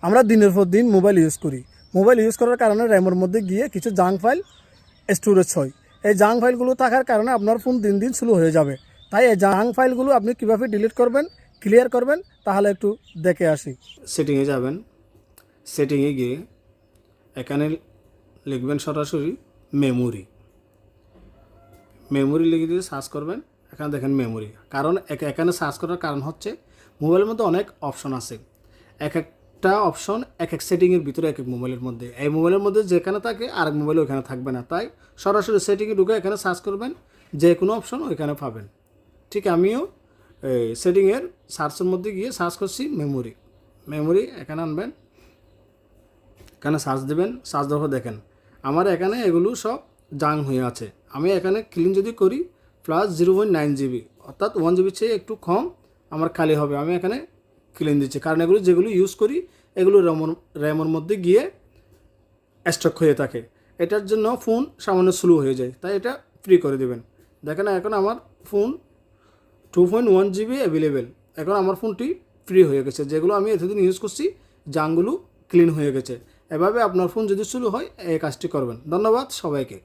আমরা দিনের পর দিন মোবাইল ইউজ করি। মোবাইল ইউজ করার কারণে র্যামের মধ্যে গিয়ে কিছু জাঙ্ক ফাইল স্টোরেজ হয়। এই জাঙ্ক ফাইলগুলো থাকার কারণে আপনার ফোন দিন দিন স্লো হয়ে যাবে। তাই এই জাঙ্ক ফাইলগুলো আপনি কীভাবে ডিলিট করবেন, ক্লিয়ার করবেন, তাহলে একটু দেখে আসি। সেটিংয়ে যাবেন, সেটিংয়ে গিয়ে এখানে লিখবেন সরাসরি মেমোরি। মেমোরি লিখে দিয়ে সার্চ করবেন। এখানে দেখেন মেমোরি। কারণ এখানে সার্চ করার কারণ হচ্ছে মোবাইলের মধ্যে অনেক অপশন আছে। এক একটা অপশন এক এক সেটিংয়ের ভিতরে এক এক মোবাইলের মধ্যে। এই মোবাইলের মধ্যে যেখানে থাকে আরেক মোবাইলে ওইখানে থাকবে না। তাই সরাসরি সেটিংয়ে ঢুকে এখানে সার্চ করবেন, যে কোনো অপশন ওইখানে পাবেন। ঠিক আমিও এই সেটিংয়ের সার্চের মধ্যে গিয়ে সার্চ করছি মেমোরি। মেমোরি এখানে আনবেন, এখানে সার্চ দেবেন। সার্চ দেওয়ার পর দেখেন আমার এখানে এগুলো সব জাং হয়ে আছে। আমি এখানে ক্লিন যদি করি প্লাস 0.9 GB, অর্থাৎ 1 GB চেয়ে একটু কম আমার খালি হবে। আমি এখানে ক্লিন দিচ্ছি, কারণ এগুলো যেগুলো ইউজ করি এগুলো র্যামের মধ্যে গিয়ে স্টক হয়ে থাকে। এটার জন্য ফোন সামান্য স্লো হয়ে যায়, তাই এটা ফ্রি করে দেবেন। দেখেন এখন আমার ফোন 2.1 GB অ্যাভেলেবেল। এখন আমার ফোনটি ফ্রি হয়ে গেছে। যেগুলো আমি এতদিন ইউজ করছি জাংগুলো ক্লিন হয়ে গেছে। এভাবে আপনার ফোন যদি স্লো হয় এই কাজটি করবেন। ধন্যবাদ সবাইকে।